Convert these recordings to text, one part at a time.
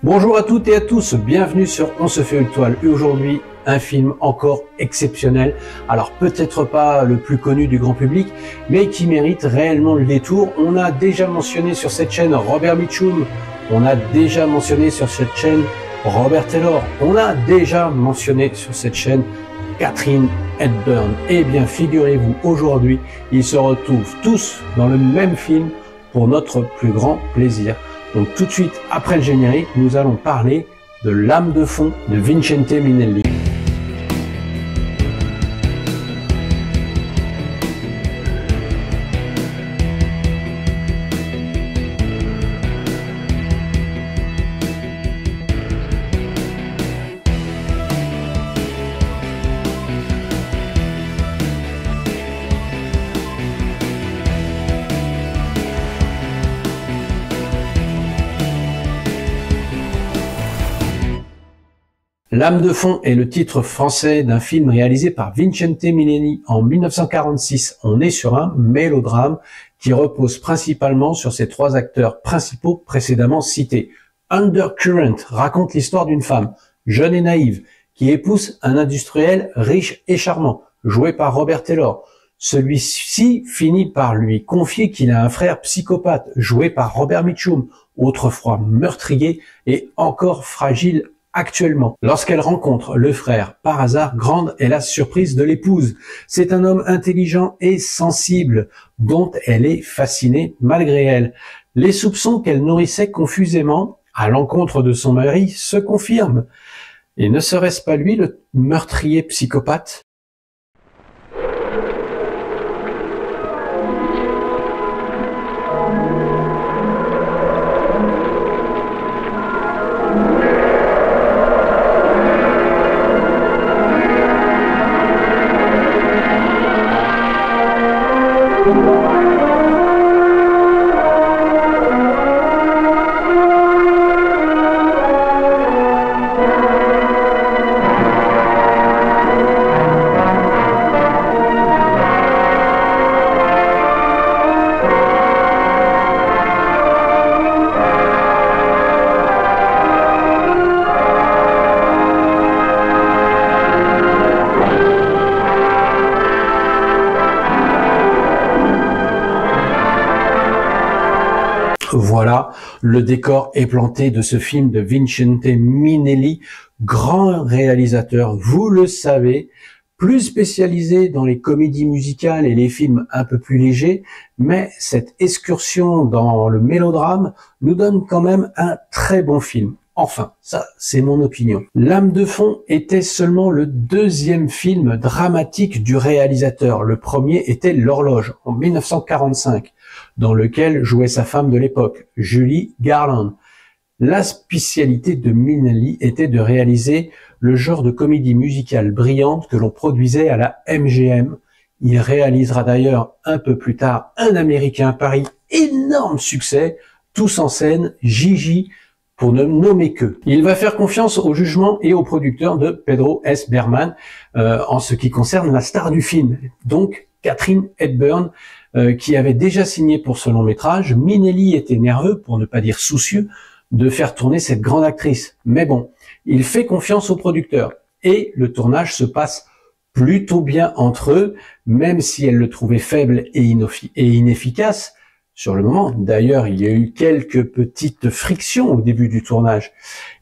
Bonjour à toutes et à tous, bienvenue sur On se fait une toile. Et aujourd'hui, un film encore exceptionnel. Alors peut-être pas le plus connu du grand public, mais qui mérite réellement le détour. On a déjà mentionné sur cette chaîne Robert Mitchum, on a déjà mentionné sur cette chaîne Robert Taylor, on a déjà mentionné sur cette chaîne Katharine Hepburn. Eh bien, figurez-vous, aujourd'hui, ils se retrouvent tous dans le même film pour notre plus grand plaisir. Donc tout de suite, après le générique, nous allons parler de L'âme de fond de Vincente Minnelli. L'âme de fond est le titre français d'un film réalisé par Vincente Minnelli en 1946. On est sur un mélodrame qui repose principalement sur ses trois acteurs principaux précédemment cités. Undercurrent raconte l'histoire d'une femme, jeune et naïve, qui épouse un industriel riche et charmant, joué par Robert Taylor. Celui-ci finit par lui confier qu'il a un frère psychopathe, joué par Robert Mitchum, autrefois meurtrier et encore fragile actuellement. Lorsqu'elle rencontre le frère, par hasard, grande est la surprise de l'épouse. C'est un homme intelligent et sensible, dont elle est fascinée malgré elle. Les soupçons qu'elle nourrissait confusément à l'encontre de son mari se confirment. Et ne serait-ce pas lui le meurtrier psychopathe ? Voilà, le décor est planté de ce film de Vincente Minnelli, grand réalisateur, vous le savez, plus spécialisé dans les comédies musicales et les films un peu plus légers, mais cette excursion dans le mélodrame nous donne quand même un très bon film. Enfin, ça, c'est mon opinion. L'âme de fond était seulement le deuxième film dramatique du réalisateur. Le premier était L'horloge, en 1945, dans lequel jouait sa femme de l'époque, Julie Garland. La spécialité de Minnelli était de réaliser le genre de comédie musicale brillante que l'on produisait à la MGM. Il réalisera d'ailleurs un peu plus tard Un Américain à Paris, énorme succès, Tous en scène, Gigi, pour ne nommer que. Il va faire confiance au jugement et au producteur de Pedro S. Berman en ce qui concerne la star du film, donc Katharine Hepburn, qui avait déjà signé pour ce long métrage. Minnelli était nerveux, pour ne pas dire soucieux, de faire tourner cette grande actrice. Mais bon, il fait confiance au producteur et le tournage se passe plutôt bien entre eux, même si elle le trouvait faible et inefficace. Sur le moment, d'ailleurs, il y a eu quelques petites frictions au début du tournage.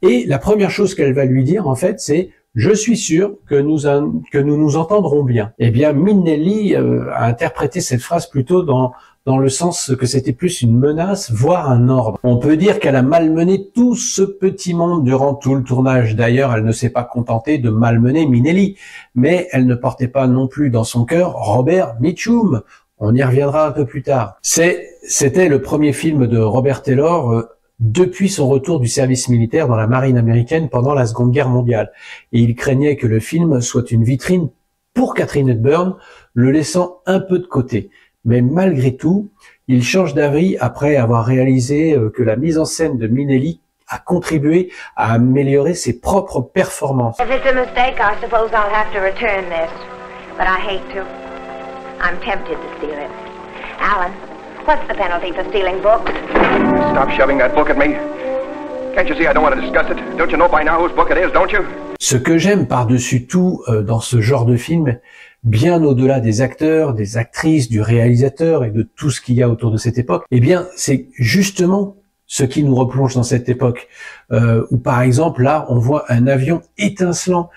Et la première chose qu'elle va lui dire, en fait, c'est « Je suis sûr que nous nous entendrons bien ». Eh bien, Minnelli a interprété cette phrase plutôt dans le sens que c'était plus une menace, voire un ordre. On peut dire qu'elle a malmené tout ce petit monde durant tout le tournage. D'ailleurs, elle ne s'est pas contentée de malmener Minnelli, mais elle ne portait pas non plus dans son cœur Robert Mitchum. On y reviendra un peu plus tard. C'était le premier film de Robert Taylor depuis son retour du service militaire dans la marine américaine pendant la Seconde Guerre mondiale. Et il craignait que le film soit une vitrine pour Katharine Hepburn, le laissant un peu de côté. Mais malgré tout, il change d'avis après avoir réalisé que la mise en scène de Minnelli a contribué à améliorer ses propres performances. If it's a mistake, I suppose I'll have to return this, but I hate to. I'm tempted to steal it. Alan, what's the penalty for stealing books? Stop shoving that book at me. Can't you see I don't want to discuss it? Don't you know by now whose book it is, don't you? Ce que j'aime par-dessus tout dans ce genre de film, bien au-delà des acteurs, des actrices, du réalisateur et de tout ce qu'il y a autour de cette époque, eh bien, c'est justement ce qui nous replonge dans cette époque, où par exemple, là, on voit un avion étincelant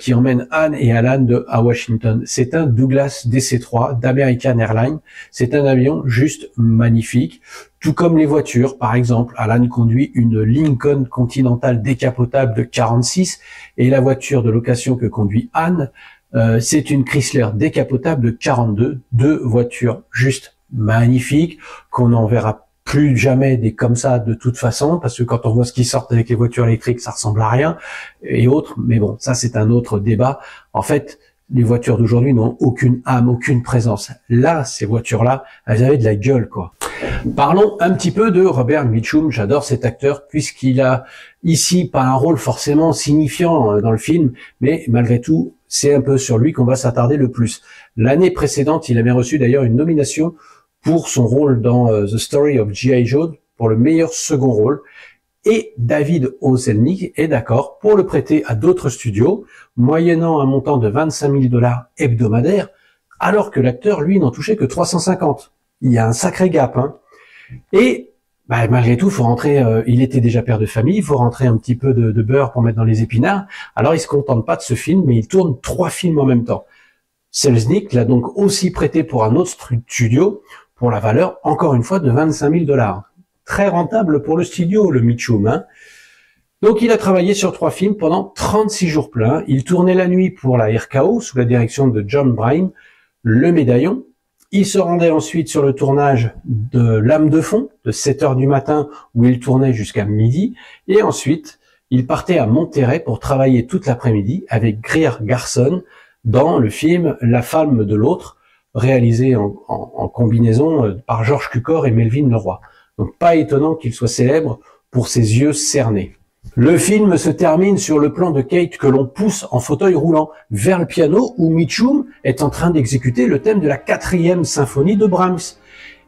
qui emmène Anne et Alan à Washington. C'est un Douglas DC-3 d'American Airlines. C'est un avion juste magnifique, tout comme les voitures. Par exemple, Alan conduit une Lincoln Continental décapotable de 46 et la voiture de location que conduit Anne, c'est une Chrysler décapotable de 42. Deux voitures juste magnifiques qu'on n'en verra plus jamais des comme ça de toute façon, parce que quand on voit ce qui sort avec les voitures électriques, ça ressemble à rien, et autres, mais bon, ça c'est un autre débat. En fait, les voitures d'aujourd'hui n'ont aucune âme, aucune présence. Là, ces voitures-là, elles avaient de la gueule, quoi. Parlons un petit peu de Robert Mitchum. J'adore cet acteur, puisqu'il a ici pas un rôle forcément signifiant dans le film, mais malgré tout, c'est un peu sur lui qu'on va s'attarder le plus. L'année précédente, il avait reçu d'ailleurs une nomination pour son rôle dans The Story of G.I. Joe, pour le meilleur second rôle. Et David O. Selznick est d'accord pour le prêter à d'autres studios, moyennant un montant de 25 000 $ hebdomadaires, alors que l'acteur, lui, n'en touchait que 350. Il y a un sacré gap, hein. Et malgré tout, faut rentrer. Il était déjà père de famille, il faut rentrer un petit peu de beurre pour mettre dans les épinards. Alors, il se contente pas de ce film, mais il tourne 3 films en même temps. Selznick l'a donc aussi prêté pour un autre studio, pour la valeur, encore une fois, de 25 000 $. Très rentable pour le studio, le Mitchum, hein. Donc, il a travaillé sur 3 films pendant 36 jours pleins. Il tournait la nuit pour la RKO, sous la direction de John Bryan, Le Médaillon. Il se rendait ensuite sur le tournage de Lame de fond, de 7 heures du matin, où il tournait jusqu'à midi. Et ensuite, il partait à Monterrey pour travailler toute l'après-midi avec Greer Garson dans le film La femme de l'autre, réalisé en combinaison par George Cukor et Melvin Leroy. Donc pas étonnant qu'il soit célèbre pour ses yeux cernés. Le film se termine sur le plan de Kate que l'on pousse en fauteuil roulant vers le piano où Mitchum est en train d'exécuter le thème de la 4e symphonie de Brahms.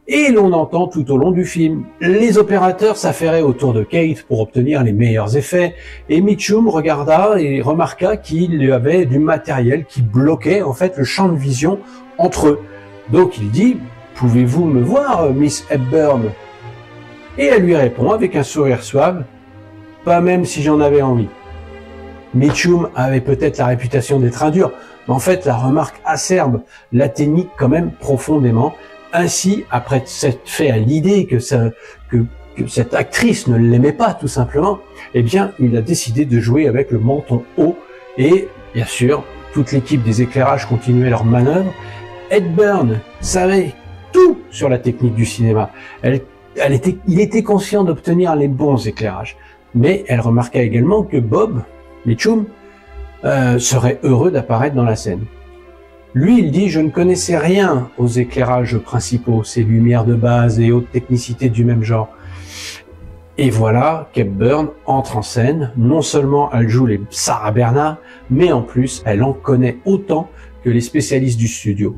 Et l'on entend tout au long du film les opérateurs s'affairer autour de Kate pour obtenir les meilleurs effets, et Mitchum regarda et remarqua qu'il y avait du matériel qui bloquait en fait le champ de vision entre eux. Donc il dit « Pouvez-vous me voir, Miss Hepburn ?» Et elle lui répond avec un sourire suave « Pas même si j'en avais envie. » Mitchum avait peut-être la réputation d'être un dur, mais en fait la remarque acerbe l'atteignit quand même profondément. Ainsi, après s'être fait à l'idée que cette actrice ne l'aimait pas tout simplement, eh bien il a décidé de jouer avec le menton haut, et bien sûr toute l'équipe des éclairages continuait leur manœuvre. Hepburn savait tout sur la technique du cinéma. Il était conscient d'obtenir les bons éclairages. Mais elle remarqua également que Bob Mitchum serait heureux d'apparaître dans la scène. Lui, il dit « Je ne connaissais rien aux éclairages principaux, ces lumières de base et haute technicité du même genre. » Et voilà qu'Hepburn entre en scène. Non seulement elle joue les Sarah Bernhardt, mais en plus, elle en connaît autant que les spécialistes du studio.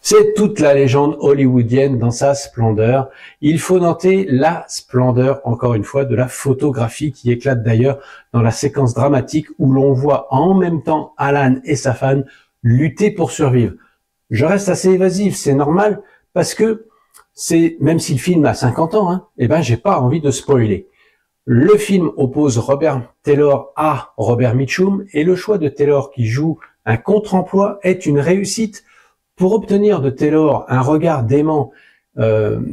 C'est toute la légende hollywoodienne dans sa splendeur. Il faut noter la splendeur, encore une fois, de la photographie qui éclate d'ailleurs dans la séquence dramatique où l'on voit en même temps Alan et sa femme lutter pour survivre. Je reste assez évasif, c'est normal, parce que même si le film a 50 ans, hein, j'ai pas envie de spoiler. Le film oppose Robert Taylor à Robert Mitchum, et le choix de Taylor qui joue un contre-emploi est une réussite. Pour obtenir de Taylor un regard d'aimant,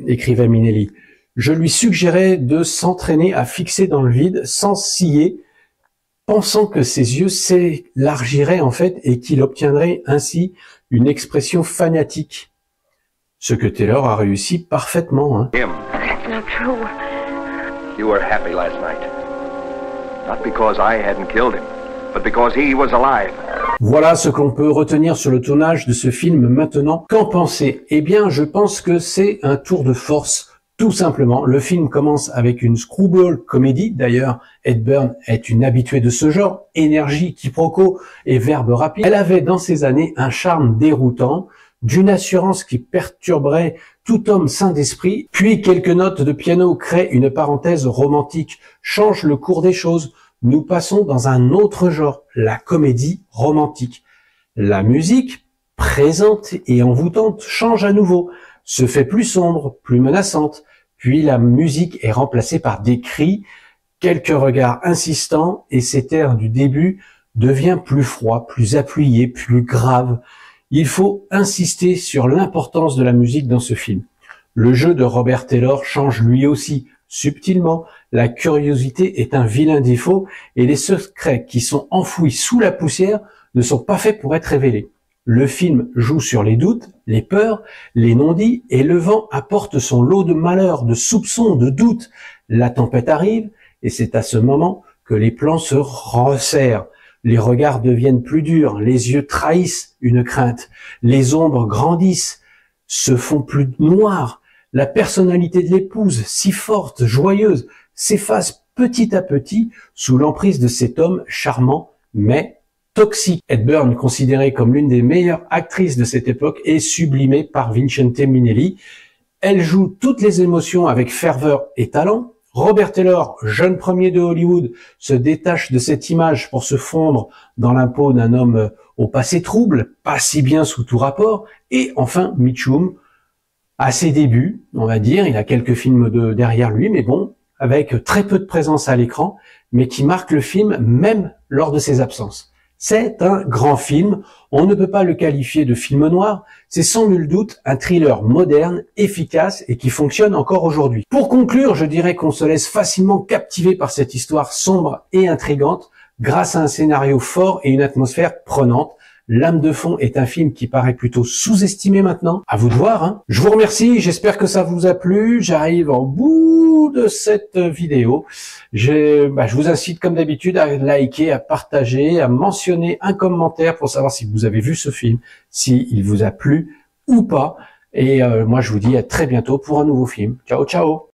écrivait Minnelli, je lui suggérais de s'entraîner à fixer dans le vide sans scier, pensant que ses yeux s'élargiraient en fait et qu'il obtiendrait ainsi une expression fanatique. Ce que Taylor a réussi parfaitement. Hein. That's not true. You were happy last night. Not because I hadn't killed him, but because he was alive. Voilà ce qu'on peut retenir sur le tournage de ce film maintenant. Qu'en penser? Eh bien, je pense que c'est un tour de force, tout simplement. Le film commence avec une screwball comédie. D'ailleurs, Hepburn est une habituée de ce genre. Énergie, quiproquo et verbe rapide. Elle avait dans ces années un charme déroutant d'une assurance qui perturberait tout homme sain d'esprit, puis quelques notes de piano créent une parenthèse romantique, changent le cours des choses. Nous passons dans un autre genre, la comédie romantique. La musique, présente et envoûtante, change à nouveau, se fait plus sombre, plus menaçante, puis la musique est remplacée par des cris, quelques regards insistants, et cet air du début devient plus froid, plus appuyé, plus grave. Il faut insister sur l'importance de la musique dans ce film. Le jeu de Robert Taylor change lui aussi, subtilement. La curiosité est un vilain défaut, et les secrets qui sont enfouis sous la poussière ne sont pas faits pour être révélés. Le film joue sur les doutes, les peurs, les non-dits, et le vent apporte son lot de malheurs, de soupçons, de doutes. La tempête arrive, et c'est à ce moment que les plans se resserrent. Les regards deviennent plus durs, les yeux trahissent une crainte, les ombres grandissent, se font plus noires. La personnalité de l'épouse, si forte, joyeuse, s'efface petit à petit sous l'emprise de cet homme charmant, mais toxique. Hepburn, considérée comme l'une des meilleures actrices de cette époque, est sublimée par Vincente Minnelli. Elle joue toutes les émotions avec ferveur et talent. Robert Taylor, jeune premier de Hollywood, se détache de cette image pour se fondre dans la peau d'un homme au passé trouble, pas si bien sous tout rapport. Et enfin, Mitchum, à ses débuts, on va dire, il a quelques films derrière lui, mais bon, avec très peu de présence à l'écran, mais qui marque le film même lors de ses absences. C'est un grand film, on ne peut pas le qualifier de film noir, c'est sans nul doute un thriller moderne, efficace et qui fonctionne encore aujourd'hui. Pour conclure, je dirais qu'on se laisse facilement captiver par cette histoire sombre et intrigante grâce à un scénario fort et une atmosphère prenante. L'âme de fond est un film qui paraît plutôt sous-estimé maintenant. À vous de voir, hein. Je vous remercie, j'espère que ça vous a plu. J'arrive au bout de cette vidéo. Je vous incite comme d'habitude à liker, à partager, à mentionner un commentaire pour savoir si vous avez vu ce film, s'il vous a plu ou pas. Et moi je vous dis à très bientôt pour un nouveau film. Ciao, ciao.